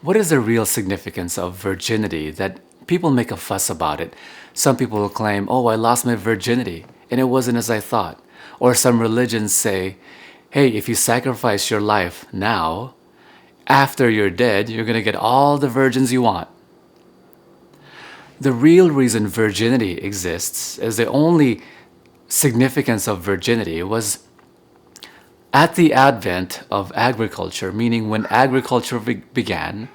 What is the real significance of virginity that people make a fuss about it? Some people will claim, oh, I lost my virginity and it wasn't as I thought. Or some religions say, hey, if you sacrifice your life now, after you're dead, you're going to get all the virgins you want. The real reason virginity exists is the only significance of virginity was at the advent of agriculture, meaning when agriculture began,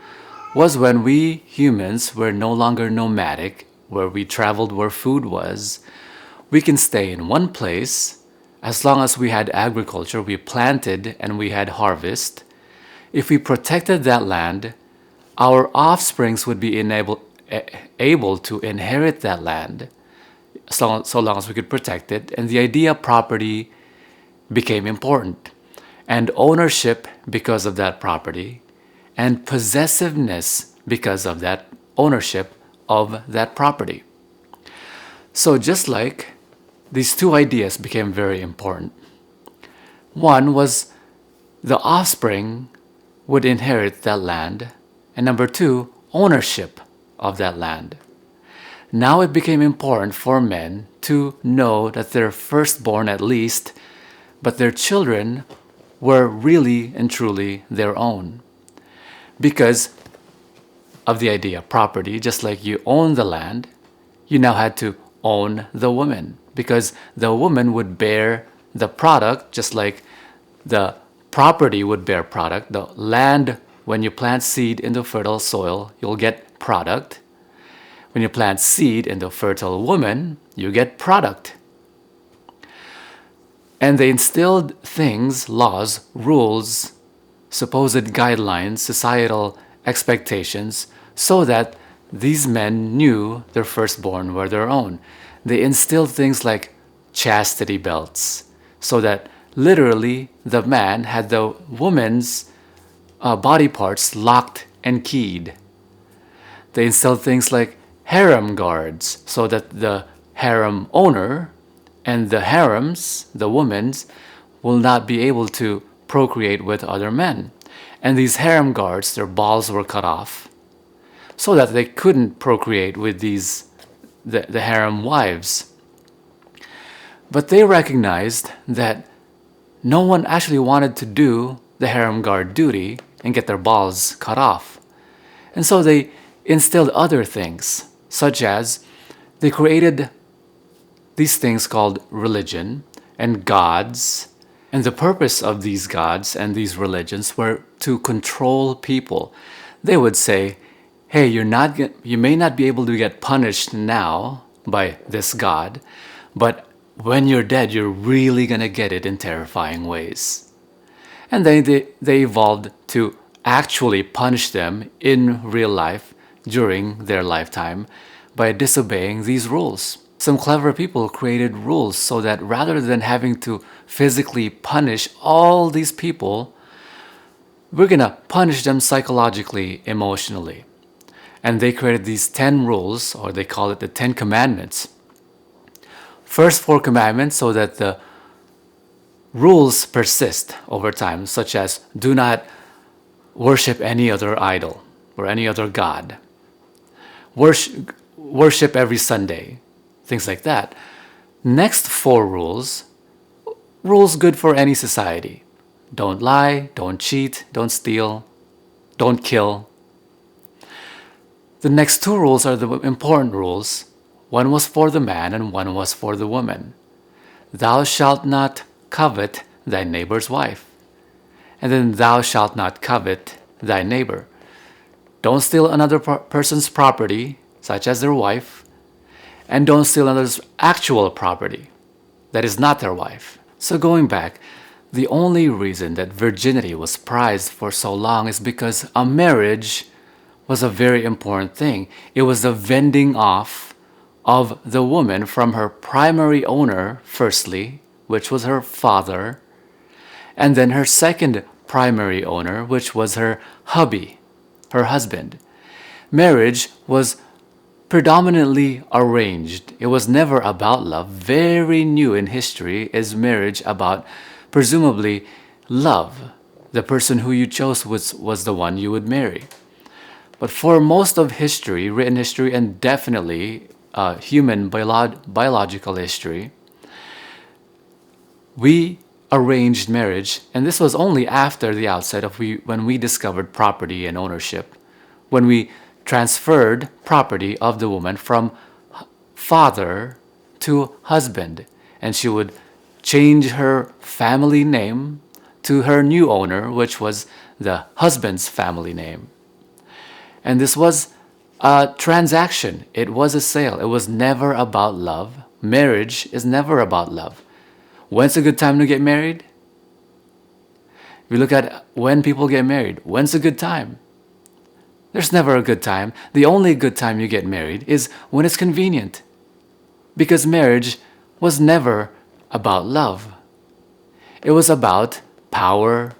was when we humans were no longer nomadic, where we traveled where food was. We can stay in one place as long as we had agriculture, we planted and we had harvest. If we protected that land, our offsprings would be able to inherit that land so long as we could protect it. And the idea of property became important. And ownership because of that property, and possessiveness because of that ownership of that property. So just like these two ideas became very important. One was the offspring would inherit that land, and number two, ownership of that land. Now it became important for men to know that their firstborn at least, but their children were really and truly their own. Because of the idea of property, just like you own the land, you now had to own the woman, because the woman would bear the product just like the property would bear product. The land, when you plant seed into fertile soil, you'll get product. When you plant seed into fertile woman, you get product. And they instilled things, laws, rules, supposed guidelines, societal expectations, so that these men knew their firstborn were their own. They instilled things like chastity belts, so that literally the man had the woman's body parts locked and keyed. They instilled things like harem guards, so that the harem owner and the harems, the women's, will not be able to procreate with other men. And these harem guards, their balls were cut off so that they couldn't procreate with the harem wives. But they recognized that no one actually wanted to do the harem guard duty and get their balls cut off. And so they instilled other things, such as they created these things called religion and gods. And the purpose of these gods and these religions were to control people. They would say, hey, you may not be able to get punished now by this god, but when you're dead, you're really going to get it in terrifying ways. And then they evolved to actually punish them in real life during their lifetime by disobeying these rules. Some clever people created rules so that rather than having to physically punish all these people, we're going to punish them psychologically, emotionally. And they created these 10 rules, or they call it the 10 commandments. First 4 commandments so that the rules persist over time, such as do not worship any other idol or any other god. Worship every Sunday. Things like that. Next 4 rules good for any society. Don't lie, don't cheat, don't steal, don't kill. The next 2 rules are the important rules. One was for the man and one was for the woman. Thou shalt not covet thy neighbor's wife. And then thou shalt not covet thy neighbor. Don't steal another person's property, such as their wife. And don't steal another's actual property that is not their wife. So going back, the only reason that virginity was prized for so long is because a marriage was a very important thing. It was the vending off of the woman from her primary owner, firstly, which was her father, and then her second primary owner, which was her hubby, her husband. Marriage was predominantly arranged. It was never about love. Very new in history is marriage about, presumably, love. The person who you chose was the one you would marry. But for most of history, written history, and definitely human biological history, we arranged marriage, and this was only after the outset of when we discovered property and ownership, when we transferred property of the woman from father to husband, and she would change her family name to her new owner, which was the husband's family name. And this was a transaction. It was a sale. It was never about love. Marriage is never about love. When's a good time to get married? If you look at when people get married, when's a good time? There's never a good time. The only good time you get married is when it's convenient. Because marriage was never about love. It was about power,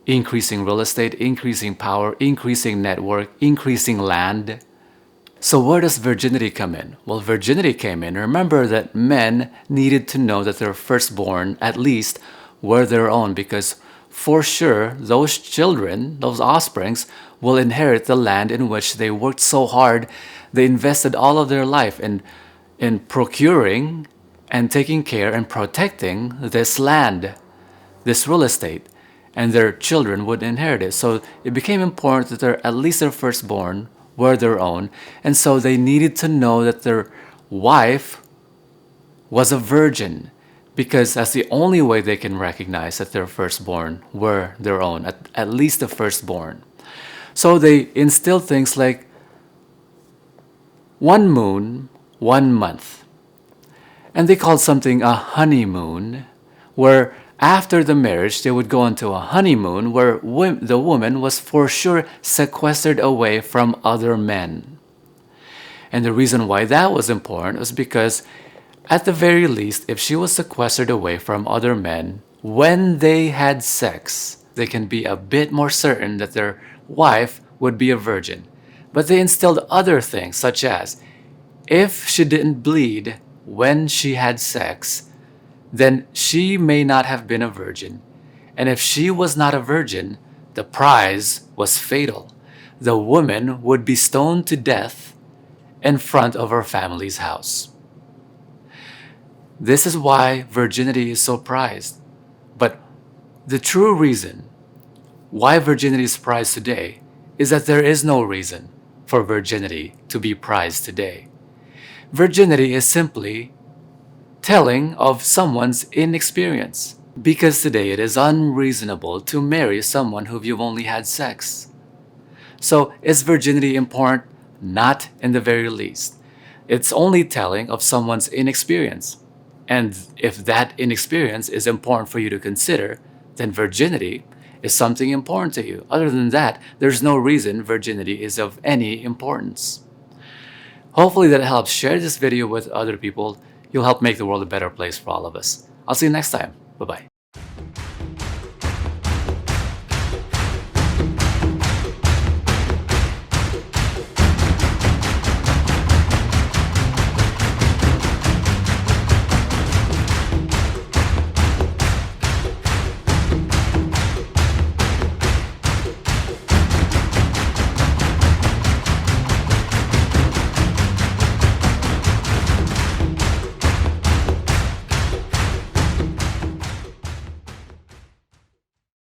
increasing real estate, increasing power, increasing network, increasing land. So where does virginity come in? Well, virginity came in. Remember that men needed to know that their firstborn, at least, were their own, because for sure those children, those offsprings, will inherit the land in which they worked so hard. They invested all of their life in procuring and taking care and protecting this land, this real estate, and their children would inherit it. So it became important that at least their firstborn were their own, and so they needed to know that their wife was a virgin, because that's the only way they can recognize that their firstborn were their own, at least the firstborn. So they instilled things like 1 moon, 1 month. And they called something a honeymoon, where after the marriage they would go into a honeymoon where the woman was for sure sequestered away from other men. And the reason why that was important was because, at the very least, if she was sequestered away from other men, when they had sex, they can be a bit more certain that their wife would be a virgin. But they instilled other things, such as if she didn't bleed when she had sex, then she may not have been a virgin. And if she was not a virgin, the prize was fatal. The woman would be stoned to death in front of her family's house. This is why virginity is so prized. But the true reason why virginity is prized today is that there is no reason for virginity to be prized today. Virginity is simply telling of someone's inexperience, because today it is unreasonable to marry someone who you've only had sex. So is virginity important? Not in the very least. It's only telling of someone's inexperience. And if that inexperience is important for you to consider, then virginity is something important to you. Other than that, there's no reason virginity is of any importance. Hopefully that helps. Share this video with other people. You'll help make the world a better place for all of us. I'll see you next time. Bye-bye.